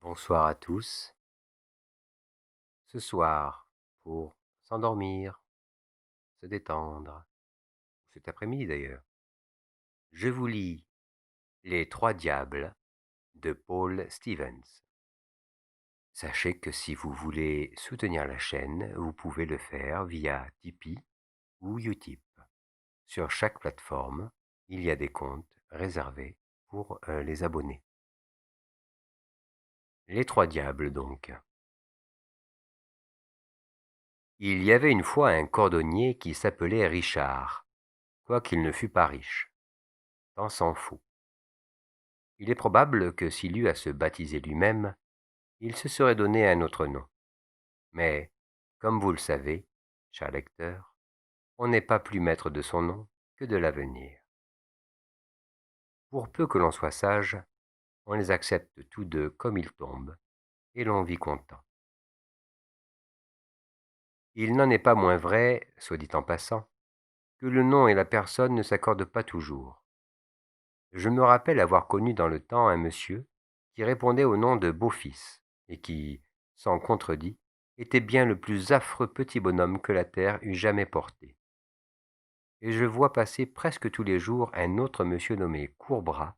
Bonsoir à tous. Ce soir, pour s'endormir, se détendre, cet après-midi d'ailleurs, je vous lis Les Trois Diables de Paul Stevens. Sachez que si vous voulez soutenir la chaîne, vous pouvez le faire via Tipeee ou Utip. Sur chaque plateforme, il y a des comptes réservés pour les abonnés. Les Trois Diables donc. Il y avait une fois un cordonnier qui s'appelait Richard, quoiqu'il ne fût pas riche. Tant s'en faut. Il est probable que s'il eut à se baptiser lui-même, il se serait donné un autre nom. Mais, comme vous le savez, cher lecteur, on n'est pas plus maître de son nom que de l'avenir. Pour peu que l'on soit sage, on les accepte tous deux comme ils tombent, et l'on vit content. Il n'en est pas moins vrai, soit dit en passant, que le nom et la personne ne s'accordent pas toujours. Je me rappelle avoir connu dans le temps un monsieur qui répondait au nom de Beau-Fils, et qui, sans contredit, était bien le plus affreux petit bonhomme que la terre eût jamais porté. Et je vois passer presque tous les jours un autre monsieur nommé Courbras,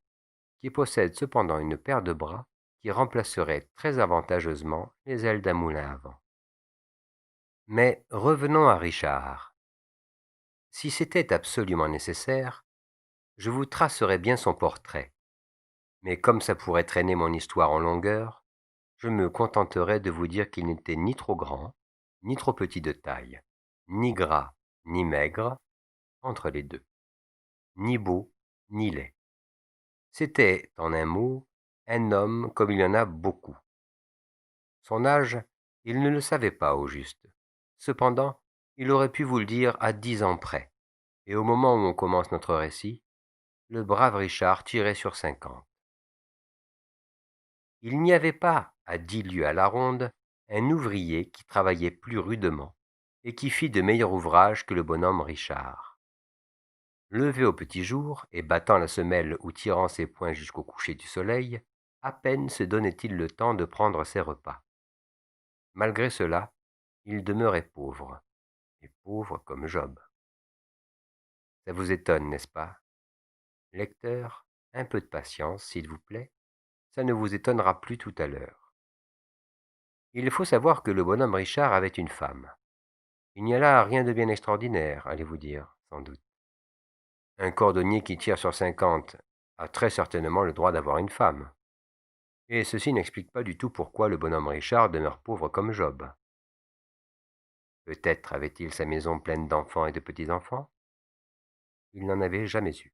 qui possède cependant une paire de bras qui remplacerait très avantageusement les ailes d'un moulin à vent. Mais revenons à Richard. Si c'était absolument nécessaire, je vous tracerais bien son portrait, mais comme ça pourrait traîner mon histoire en longueur, je me contenterai de vous dire qu'il n'était ni trop grand, ni trop petit de taille, ni gras, ni maigre, entre les deux, ni beau, ni laid. C'était, en un mot, un homme comme il y en a beaucoup. Son âge, il ne le savait pas au juste. Cependant, il aurait pu vous le dire à 10 ans près, et au moment où on commence notre récit, le brave Richard tirait sur 50. Il n'y avait pas, à 10 lieues à la ronde, un ouvrier qui travaillait plus rudement, et qui fit de meilleurs ouvrages que le bonhomme Richard. Levé au petit jour, et battant la semelle ou tirant ses poings jusqu'au coucher du soleil, à peine se donnait-il le temps de prendre ses repas. Malgré cela, il demeurait pauvre, et pauvre comme Job. Ça vous étonne, n'est-ce pas? Lecteur, un peu de patience, s'il vous plaît, ça ne vous étonnera plus tout à l'heure. Il faut savoir que le bonhomme Richard avait une femme. Il n'y a là rien de bien extraordinaire, allez-vous dire, sans doute. Un cordonnier qui tire sur 50 a très certainement le droit d'avoir une femme. Et ceci n'explique pas du tout pourquoi le bonhomme Richard demeure pauvre comme Job. Peut-être avait-il sa maison pleine d'enfants et de petits-enfants? Il n'en avait jamais eu.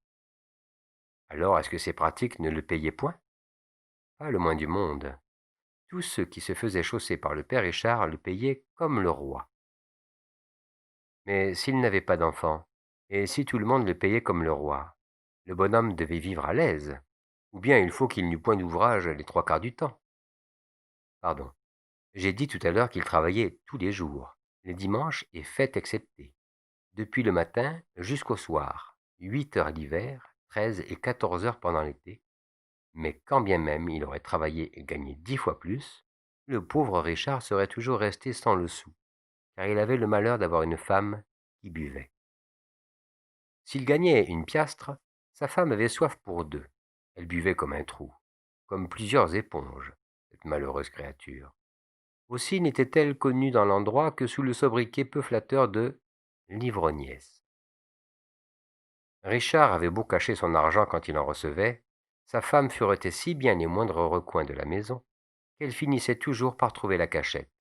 Alors est-ce que ces pratiques ne le payaient point? Pas le moins du monde. Tous ceux qui se faisaient chausser par le père Richard le payaient comme le roi. Mais s'il n'avait pas d'enfants, et si tout le monde le payait comme le roi, le bonhomme devait vivre à l'aise, ou bien il faut qu'il n'eût point d'ouvrage les trois quarts du temps. Pardon, j'ai dit tout à l'heure qu'il travaillait tous les jours, les dimanches et fêtes exceptées, depuis le matin jusqu'au soir, 8 heures l'hiver, 13 et 14 heures pendant l'été, mais quand bien même il aurait travaillé et gagné 10 fois plus, le pauvre Richard serait toujours resté sans le sou, car il avait le malheur d'avoir une femme qui buvait. S'il gagnait une piastre, sa femme avait soif pour deux. Elle buvait comme un trou, comme plusieurs éponges, cette malheureuse créature. Aussi n'était-elle connue dans l'endroit que sous le sobriquet peu flatteur de l'ivrognesse. Richard avait beau cacher son argent quand il en recevait, sa femme furetait si bien les moindres recoins de la maison qu'elle finissait toujours par trouver la cachette.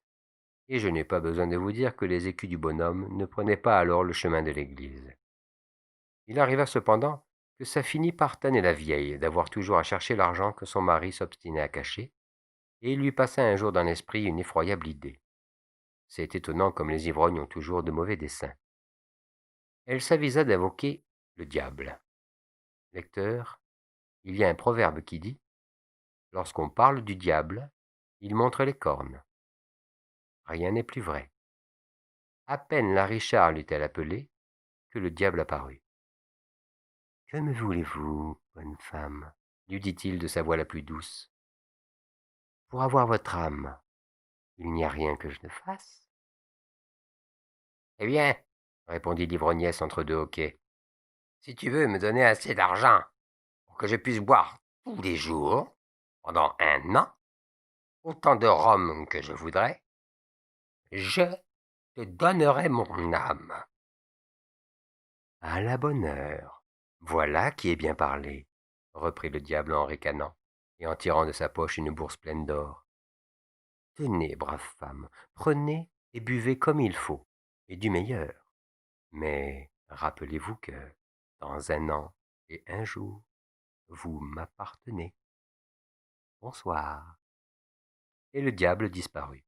Et je n'ai pas besoin de vous dire que les écus du bonhomme ne prenaient pas alors le chemin de l'église. Il arriva cependant que ça finit par tanner la vieille d'avoir toujours à chercher l'argent que son mari s'obstinait à cacher, et il lui passa un jour dans l'esprit une effroyable idée. C'est étonnant comme les ivrognes ont toujours de mauvais desseins. Elle s'avisa d'invoquer le diable. Lecteur, il y a un proverbe qui dit « Lorsqu'on parle du diable, il montre les cornes ». Rien n'est plus vrai. À peine la Richard l'eut-elle appelé que le diable apparut. « Que me voulez-vous, bonne femme ?» lui dit-il de sa voix la plus douce. pour avoir votre âme, il n'y a rien que je ne fasse. Eh bien, répondit l'ivrognesse entre deux hoquets, si tu veux me donner assez d'argent pour que je puisse boire tous les jours, pendant 1 an, autant de rhum que je voudrais, je te donnerai mon âme. À la bonne heure. Voilà qui est bien parlé, reprit le diable en ricanant, et en tirant de sa poche une bourse pleine d'or. Tenez, brave femme, prenez et buvez comme il faut, et du meilleur. Mais rappelez-vous que, dans 1 an et 1 jour, vous m'appartenez. Bonsoir. Et le diable disparut.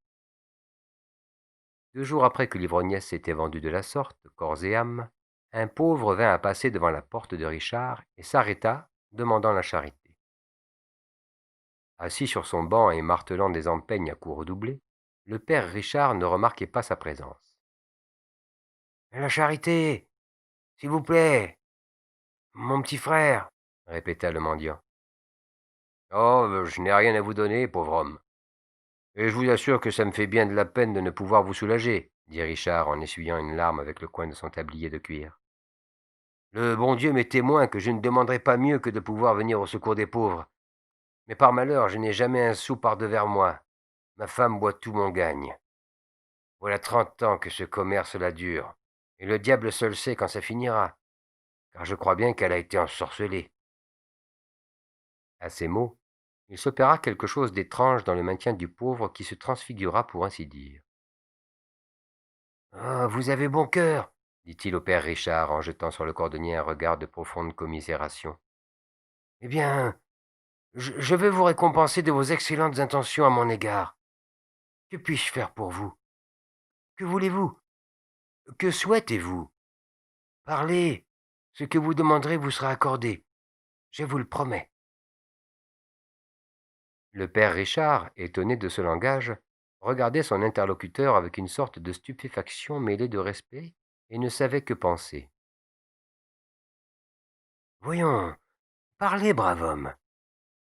2 jours après que l'ivrognesse s'était vendue de la sorte, corps et âme, un pauvre vint à passer devant la porte de Richard et s'arrêta, demandant la charité. Assis sur son banc et martelant des empeignes à coups redoublés, le père Richard ne remarquait pas sa présence. La charité, s'il vous plaît, mon petit frère, répéta le mendiant. Oh, je n'ai rien à vous donner, pauvre homme. Et je vous assure que ça me fait bien de la peine de ne pouvoir vous soulager, dit Richard en essuyant une larme avec le coin de son tablier de cuir. Le bon Dieu m'est témoin que je ne demanderai pas mieux que de pouvoir venir au secours des pauvres. Mais par malheur, je n'ai jamais un sou par devers moi. Ma femme boit tout mon gagne. Voilà 30 ans que ce commerce la dure, et le diable seul sait quand ça finira, car je crois bien qu'elle a été ensorcelée. À ces mots, il s'opéra quelque chose d'étrange dans le maintien du pauvre qui se transfigura pour ainsi dire. Ah, vous avez bon cœur, dit-il au père Richard en jetant sur le cordonnier un regard de profonde commisération. Eh bien, je veux vous récompenser de vos excellentes intentions à mon égard. Que puis-je faire pour vous? Que voulez-vous? Que souhaitez-vous? Parlez. Ce que vous demanderez vous sera accordé. Je vous le promets. Le père Richard, étonné de ce langage, regardait son interlocuteur avec une sorte de stupéfaction mêlée de respect et ne savait que penser. Voyons, parlez, brave homme.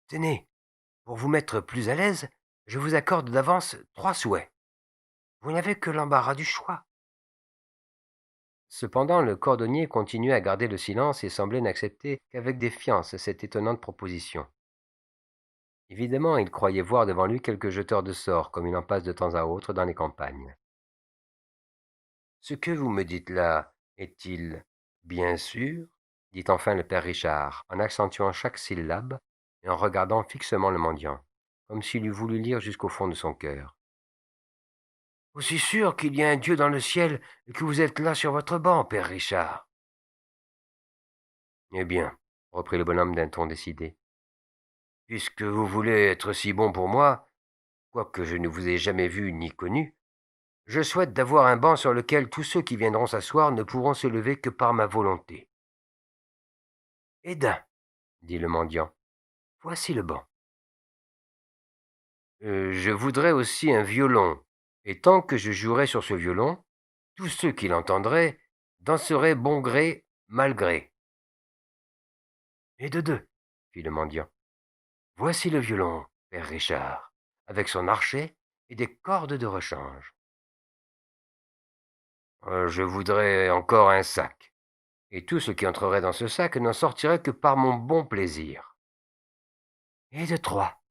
Tenez, pour vous mettre plus à l'aise, je vous accorde d'avance 3 souhaits. Vous n'avez que l'embarras du choix. Cependant, le cordonnier continuait à garder le silence et semblait n'accepter qu'avec défiance cette étonnante proposition. Évidemment, il croyait voir devant lui quelques jeteurs de sorts, comme il en passe de temps à autre dans les campagnes. Ce que vous me dites là est-il bien sûr? Dit enfin le père Richard, en accentuant chaque syllabe et en regardant fixement le mendiant, comme s'il eût voulu lire jusqu'au fond de son cœur. Aussi sûr qu'il y a un Dieu dans le ciel et que vous êtes là sur votre banc, père Richard. Eh bien, reprit le bonhomme d'un ton décidé, puisque vous voulez être si bon pour moi, quoique je ne vous ai jamais vu ni connu, je souhaite d'avoir un banc sur lequel tous ceux qui viendront s'asseoir ne pourront se lever que par ma volonté. Eh d'un, dit le mendiant, voici le banc. Je voudrais aussi un violon, et tant que je jouerai sur ce violon, tous ceux qui l'entendraient danseraient bon gré, mal gré. Et de deux, fit le mendiant. Voici le violon, père Richard, avec son archet et des cordes de rechange. Je voudrais encore un sac, et tout ce qui entrerait dans ce sac n'en sortirait que par mon bon plaisir. Et de trois,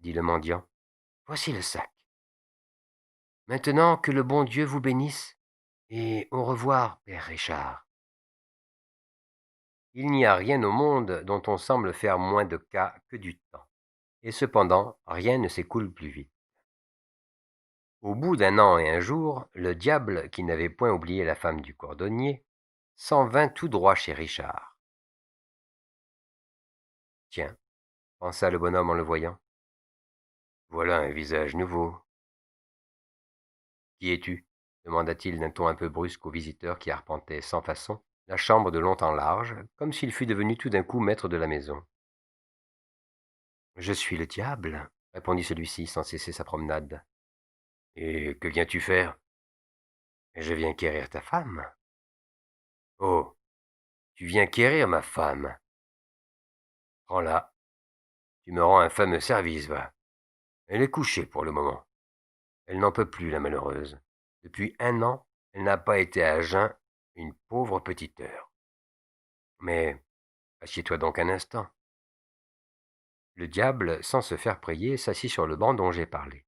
dit le mendiant, voici le sac. Maintenant que le bon Dieu vous bénisse, et au revoir, père Richard. Il n'y a rien au monde dont on semble faire moins de cas que du temps, et cependant rien ne s'écoule plus vite. Au bout d'1 an et 1 jour, le diable, qui n'avait point oublié la femme du cordonnier, s'en vint tout droit chez Richard. Tiens, pensa le bonhomme en le voyant, voilà un visage nouveau. Qui es-tu? Demanda-t-il d'un ton un peu brusque au visiteur qui arpentait sans façon la chambre de long en large, comme s'il fût devenu tout d'un coup maître de la maison. Je suis le diable, répondit celui-ci sans cesser sa promenade. Et que viens-tu faire? Je viens quérir ta femme. Oh, tu viens quérir ma femme. Prends-la, tu me rends un fameux service, va. Elle est couchée pour le moment. Elle n'en peut plus, la malheureuse. Depuis 1 an, elle n'a pas été à jeun une pauvre petite heure. Mais assieds-toi donc un instant. Le diable, sans se faire prier, s'assit sur le banc dont j'ai parlé.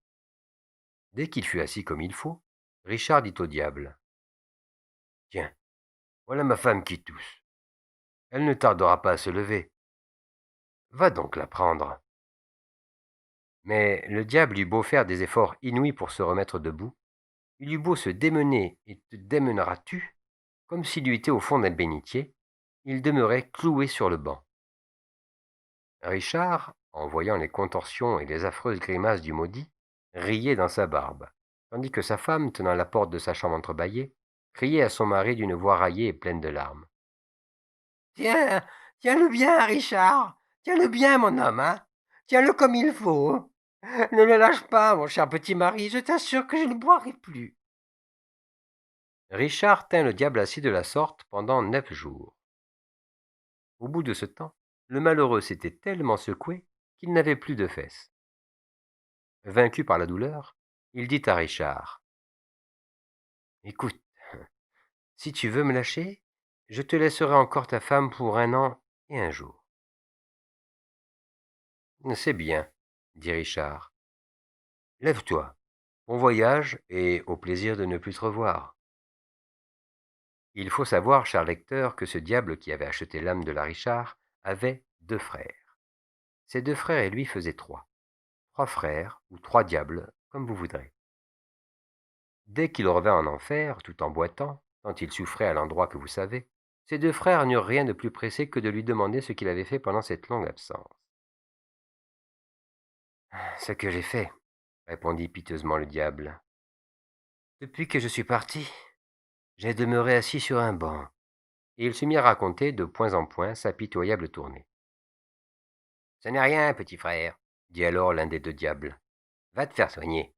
Dès qu'il fut assis comme il faut, Richard dit au diable: Tiens, voilà ma femme qui tousse. Elle ne tardera pas à se lever. Va donc la prendre. Mais le diable eut beau faire des efforts inouïs pour se remettre debout, il eut beau se démener et te démèneras-tu, comme s'il eût été au fond d'un bénitier, il demeurait cloué sur le banc. Richard, en voyant les contorsions et les affreuses grimaces du maudit, riait dans sa barbe, tandis que sa femme, tenant la porte de sa chambre entrebâillée, criait à son mari d'une voix raillée et pleine de larmes: Tiens, tiens-le bien, Richard, tiens-le bien, mon homme, hein. Tiens-le comme il faut. Ne le lâche pas, mon cher petit mari, je t'assure que je ne boirai plus. Richard tint le diable assis de la sorte pendant 9 jours. Au bout de ce temps, le malheureux s'était tellement secoué qu'il n'avait plus de fesses. Vaincu par la douleur, il dit à Richard: Écoute, si tu veux me lâcher, je te laisserai encore ta femme pour 1 an et 1 jour. C'est bien, dit Richard. Lève-toi, bon voyage et au plaisir de ne plus te revoir. Il faut savoir, cher lecteur, que ce diable qui avait acheté l'âme de la Richard avait 2 frères. Ces 2 frères et lui faisaient 3 frères ou 3 diables, comme vous voudrez. Dès qu'il revint en enfer, tout en boitant, tant il souffrait à l'endroit que vous savez, ses 2 frères n'eurent rien de plus pressé que de lui demander ce qu'il avait fait pendant cette longue absence. Ce que j'ai fait, répondit piteusement le diable. Depuis que je suis parti, j'ai demeuré assis sur un banc. Et il se mit à raconter de point en point sa pitoyable tournée. Ce n'est rien, petit frère, dit alors l'un des 2 diables. Va te faire soigner.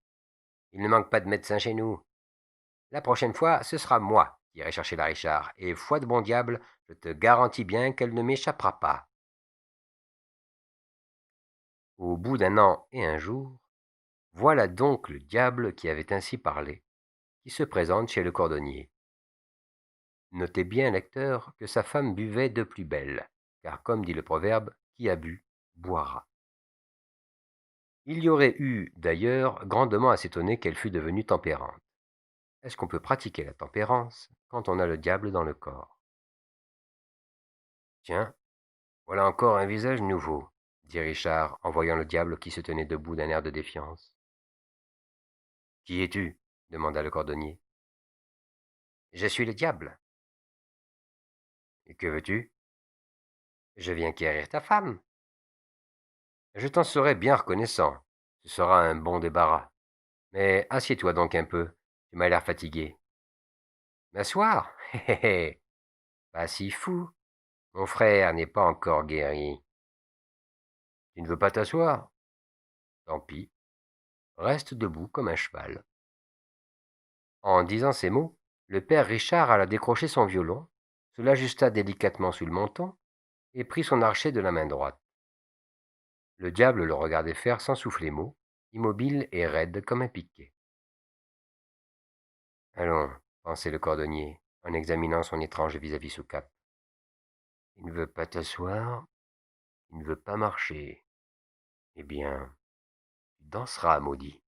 Il ne manque pas de médecins chez nous. La prochaine fois, ce sera moi qui irai chercher la Richard, et foi de bon diable, je te garantis bien qu'elle ne m'échappera pas. Au bout d'1 an et 1 jour, voilà donc le diable qui avait ainsi parlé, qui se présente chez le cordonnier. Notez bien, lecteur, que sa femme buvait de plus belle, car comme dit le proverbe, qui a bu, boira. Il y aurait eu, d'ailleurs, grandement à s'étonner qu'elle fût devenue tempérante. Est-ce qu'on peut pratiquer la tempérance quand on a le diable dans le corps? Tiens, voilà encore un visage nouveau, dit Richard en voyant le diable qui se tenait debout d'un air de défiance. Qui es-tu? Demanda le cordonnier. Je suis le diable. Et que veux-tu? Je viens quérir ta femme. Je t'en serai bien reconnaissant. Ce sera un bon débarras. Mais assieds-toi donc un peu. Tu m'as l'air fatigué. M'asseoir? Hé hé hé. Pas si fou. Mon frère n'est pas encore guéri. Tu ne veux pas t'asseoir? Tant pis. Reste debout comme un cheval. En disant ces mots, le père Richard alla décrocher son violon, se l'ajusta délicatement sous le menton et prit son archet de la main droite. Le diable le regardait faire sans souffler mot, immobile et raide comme un piquet. Allons, pensait le cordonnier, en examinant son étrange vis-à-vis sous cape. Il ne veut pas t'asseoir, il ne veut pas marcher. Eh bien, tu danseras, maudit,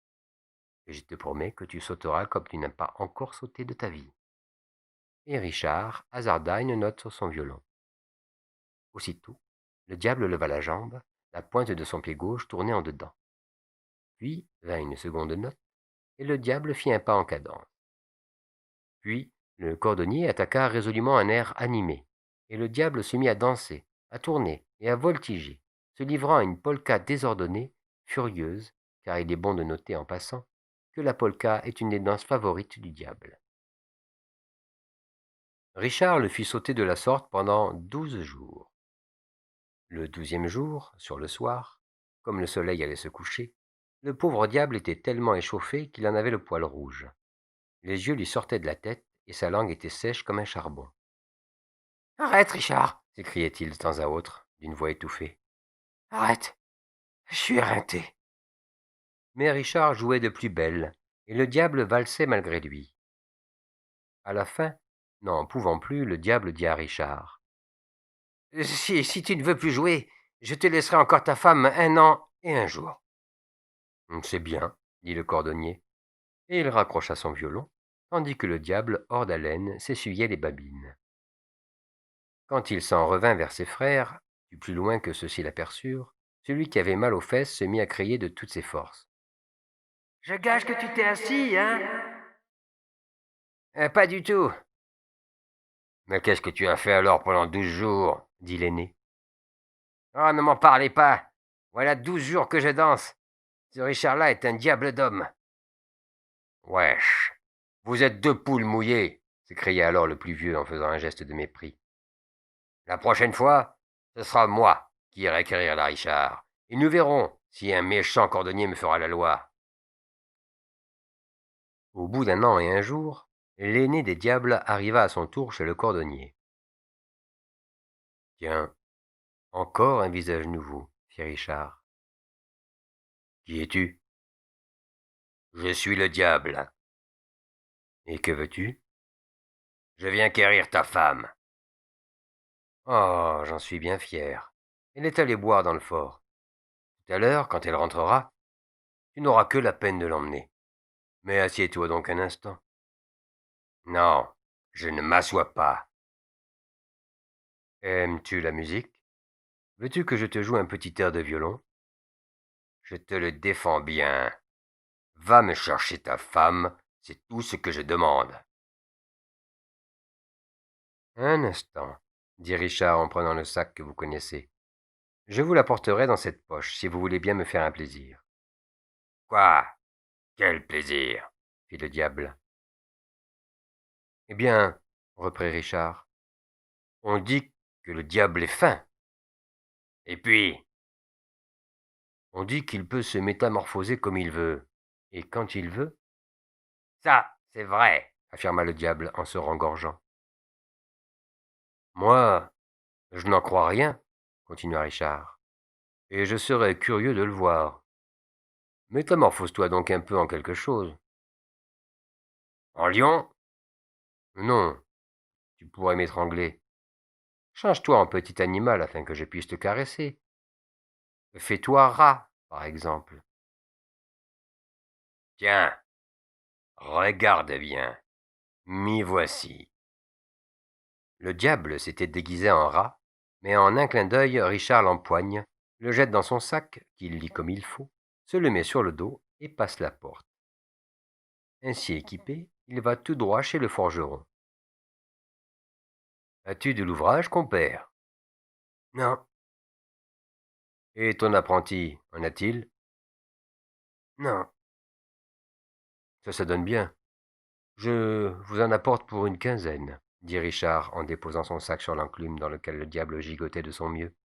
et je te promets que tu sauteras comme tu n'as pas encore sauté de ta vie. Et Richard hasarda une note sur son violon. Aussitôt, le diable leva la jambe, la pointe de son pied gauche tournée en dedans. Puis vint une seconde note, et le diable fit un pas en cadence. Puis le cordonnier attaqua résolument un air animé, et le diable se mit à danser, à tourner et à voltiger, se livrant à une polka désordonnée, furieuse, car il est bon de noter en passant que la polka est une des danses favorites du diable. Richard le fit sauter de la sorte pendant 12 jours. Le 12e jour, sur le soir, comme le soleil allait se coucher, le pauvre diable était tellement échauffé qu'il en avait le poil rouge. Les yeux lui sortaient de la tête et sa langue était sèche comme un charbon. Arrête, Richard, s'écriait-il de temps à autre, d'une voix étouffée. Arrête, je suis éreinté. Mais Richard jouait de plus belle, et le diable valsait malgré lui. À la fin, n'en pouvant plus, le diable dit à Richard: Si tu ne veux plus jouer, je te laisserai encore ta femme 1 an et 1 jour. C'est bien, dit le cordonnier, et il raccrocha son violon, tandis que le diable, hors d'haleine, s'essuyait les babines. Quand il s'en revint vers ses frères, du plus loin que ceux-ci l'aperçurent, celui qui avait mal aux fesses se mit à crier de toutes ses forces: Je gage que tu t'es assis, hein? Pas du tout. Mais qu'est-ce que tu as fait alors pendant 12 jours? Dit l'aîné. Oh, ne m'en parlez pas. Voilà 12 jours que je danse. Ce Richard-là est un diable d'homme. Wesh, vous êtes 2 poules mouillées, s'écria alors le plus vieux en faisant un geste de mépris. La prochaine fois, ce sera moi qui irai quérir la Richard, et nous verrons si un méchant cordonnier me fera la loi. Au bout d'1 an et 1 jour, l'aîné des diables arriva à son tour chez le cordonnier. Tiens, encore un visage nouveau, fit Richard. Qui es-tu? Je suis le diable. Et que veux-tu? Je viens quérir ta femme. Oh, j'en suis bien fier. Elle est allée boire dans le fort. Tout à l'heure, quand elle rentrera, tu n'auras que la peine de l'emmener. Mais assieds-toi donc un instant. Non, je ne m'assois pas. Aimes-tu la musique? Veux-tu que je te joue un petit air de violon? Je te le défends bien. Va me chercher ta femme, c'est tout ce que je demande. Un instant, dit Richard en prenant le sac que vous connaissez. Je vous l'apporterai dans cette poche, si vous voulez bien me faire un plaisir. Quoi? Quel plaisir? Fit le diable. Eh bien, reprit Richard, on dit que le diable est fin. Et puis? On dit qu'il peut se métamorphoser comme il veut, et quand il veut. Ça, c'est vrai, affirma le diable en se rengorgeant. Moi, je n'en crois rien, continua Richard, et je serais curieux de le voir. Métamorphose-toi donc un peu en quelque chose. En lion? Non, tu pourrais m'étrangler. Change-toi en petit animal afin que je puisse te caresser. Fais-toi rat, par exemple. Tiens, regarde bien. M'y voici. Le diable s'était déguisé en rat, mais en un clin d'œil, Richard l'empoigne, le jette dans son sac, qu'il lit comme il faut, se le met sur le dos et passe la porte. Ainsi équipé, il va tout droit chez le forgeron. As-tu de l'ouvrage, compère? Non. Et ton apprenti, en a-t-il? Non. Ça donne bien. Je vous en apporte pour une quinzaine, dit Richard en déposant son sac sur l'enclume dans lequel le diable gigotait de son mieux.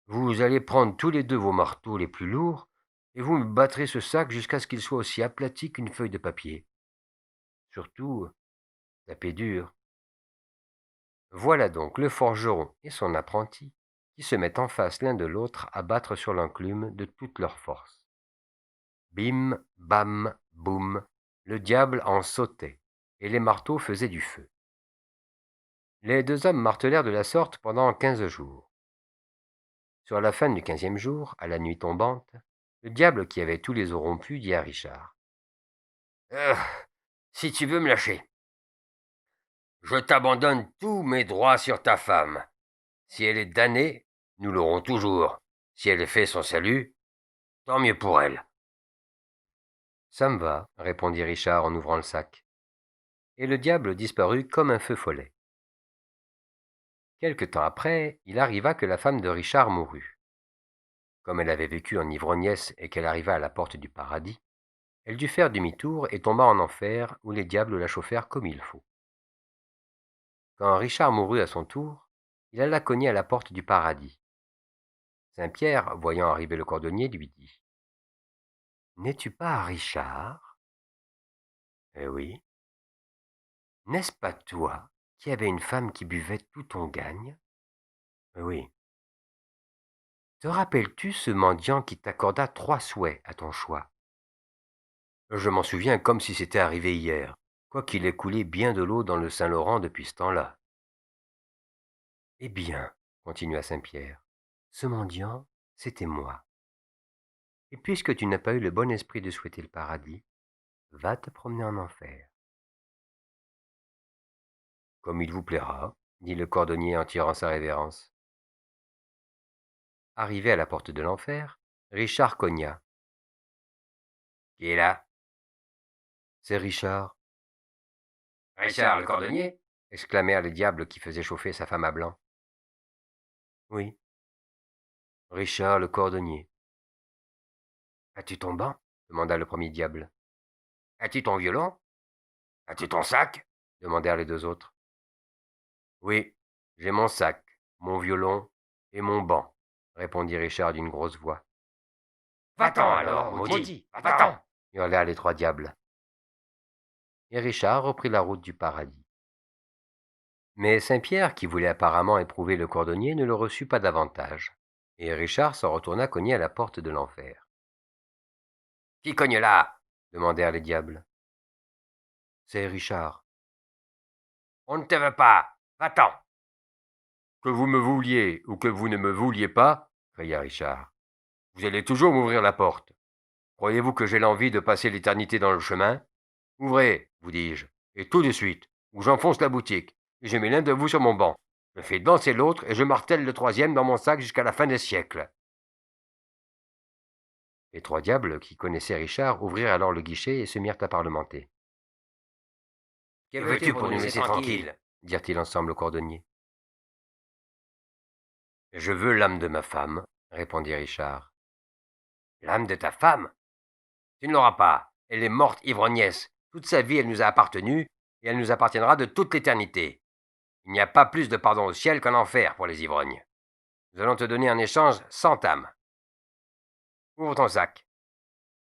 Vous allez prendre tous les deux vos marteaux les plus lourds, et vous me battrez ce sac jusqu'à ce qu'il soit aussi aplati qu'une feuille de papier. Surtout, tapez dur. Voilà donc le forgeron et son apprenti qui se mettent en face l'un de l'autre à battre sur l'enclume de toute leur force. Bim, bam, boum, le diable en sautait, et les marteaux faisaient du feu. Les 2 hommes martelèrent de la sorte pendant 15 jours. Sur la fin du 15e jour, à la nuit tombante, le diable qui avait tous les os rompus dit à Richard: Si tu veux me lâcher, je t'abandonne tous mes droits sur ta femme. Si elle est damnée, nous l'aurons toujours. Si elle fait son salut, tant mieux pour elle. Ça me va, répondit Richard en ouvrant le sac. Et le diable disparut comme un feu follet. Quelque temps après, il arriva que la femme de Richard mourut. Comme elle avait vécu en ivrognesse et qu'elle arriva à la porte du paradis, elle dut faire demi-tour et tomba en enfer où les diables la chauffèrent comme il faut. Quand Richard mourut à son tour, il alla cogner à la porte du paradis. Saint-Pierre, voyant arriver le cordonnier, lui dit: N'es-tu pas Richard? Eh oui. N'est-ce pas toi qui avais une femme qui buvait tout ton gagne? Eh oui. Te rappelles-tu ce mendiant qui t'accorda 3 souhaits à ton choix? Je m'en souviens comme si c'était arrivé hier, quoiqu'il ait coulé bien de l'eau dans le Saint-Laurent depuis ce temps-là. Eh bien, continua Saint-Pierre, ce mendiant, c'était moi. Et puisque tu n'as pas eu le bon esprit de souhaiter le paradis, va te promener en enfer. Comme il vous plaira, dit le cordonnier en tirant sa révérence. Arrivé à la porte de l'enfer, Richard cogna. Qui est là? C'est Richard. Richard le cordonnier? Exclamèrent les diables qui faisaient chauffer sa femme à blanc. Oui, Richard le cordonnier. As-tu ton banc? Demanda le premier diable. As-tu ton violon? As-tu ton sac? Demandèrent les deux autres. Oui, j'ai mon sac, mon violon et mon banc, répondit Richard d'une grosse voix. Va-t'en alors, maudit, va-t'en, hurlèrent les trois diables. Et Richard reprit la route du paradis. Mais Saint-Pierre, qui voulait apparemment éprouver le cordonnier, ne le reçut pas davantage, et Richard s'en retourna cogner à la porte de l'enfer. Qui cogne là? Demandèrent les diables. C'est Richard. On ne te veut pas, va-t'en. Que vous me vouliez ou que vous ne me vouliez pas, cria Richard, vous allez toujours m'ouvrir la porte. Croyez-vous que j'ai l'envie de passer l'éternité dans le chemin? Ouvrez, vous dis-je, et tout de suite, ou j'enfonce la boutique, et je mets l'un de vous sur mon banc. Je fais danser l'autre, et je martèle le troisième dans mon sac jusqu'à la fin des siècles. Les trois diables, qui connaissaient Richard, ouvrirent alors le guichet et se mirent à parlementer. Que veux-tu pour nous laisser tranquilles? Dirent-ils ensemble au cordonnier. Je veux l'âme de ma femme, répondit Richard. L'âme de ta femme? Tu ne l'auras pas. Elle est morte ivrognesse. Toute sa vie, elle nous a appartenu, et elle nous appartiendra de toute l'éternité. Il n'y a pas plus de pardon au ciel qu'en enfer pour les ivrognes. Nous allons te donner en échange 100 âmes. Ouvre ton sac.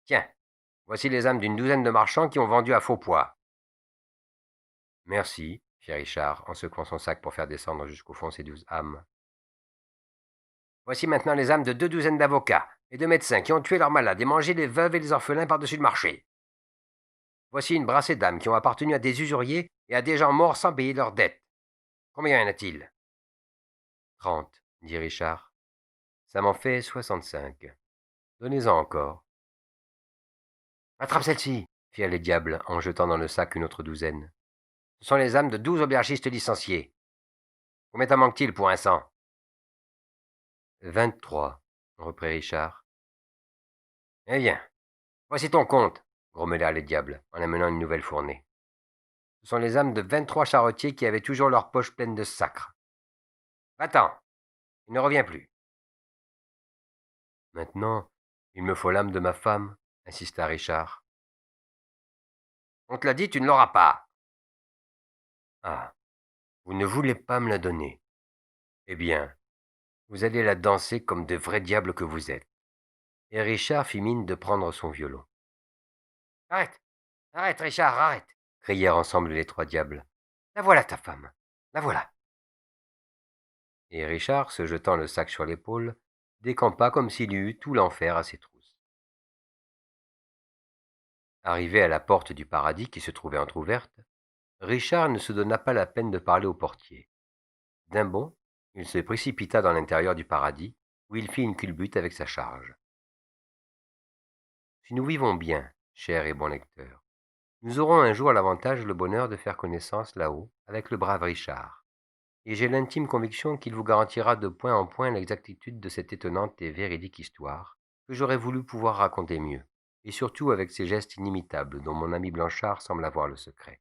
Tiens, voici les âmes d'une douzaine de marchands qui ont vendu à faux poids. Merci, fit Richard, en secouant son sac pour faire descendre jusqu'au fond ses 12 âmes. Voici maintenant les âmes de 2 douzaines d'avocats et de médecins qui ont tué leurs malades et mangé les veuves et les orphelins par-dessus le marché. Voici une brassée d'âmes qui ont appartenu à des usuriers et à des gens morts sans payer leurs dettes. Combien y en a-t-il? 30, dit Richard. Ça m'en fait 65. Donnez-en encore. Attrape celle-ci, firent les diables en jetant dans le sac une autre douzaine. Ce sont les âmes de 12 aubergistes licenciés. Combien t'en manque-t-il pour un 100? 23, reprit Richard. Eh bien, voici ton compte, grommelèrent les diables en amenant une nouvelle fournée. Ce sont les âmes de 23 charretiers qui avaient toujours leurs poches pleines de sacre. Va-t'en, il ne revient plus. Maintenant, il me faut l'âme de ma femme, insista Richard. On te l'a dit, tu ne l'auras pas. Ah, vous ne voulez pas me la donner. Eh bien, vous allez la danser comme de vrais diables que vous êtes. Et Richard fit mine de prendre son violon. Arrête, arrête, Richard, arrête, crièrent ensemble les trois diables. La voilà ta femme, la voilà. Et Richard, se jetant le sac sur l'épaule, décampa comme s'il eût eu tout l'enfer à ses trousses. Arrivé à la porte du paradis qui se trouvait entr'ouverte, Richard ne se donna pas la peine de parler au portier. D'un bond, il se précipita dans l'intérieur du paradis, où il fit une culbute avec sa charge. Si nous vivons bien, cher et bon lecteur, nous aurons un jour l'avantage et le bonheur de faire connaissance là-haut avec le brave Richard, et j'ai l'intime conviction qu'il vous garantira de point en point l'exactitude de cette étonnante et véridique histoire que j'aurais voulu pouvoir raconter mieux, et surtout avec ces gestes inimitables dont mon ami Blanchard semble avoir le secret.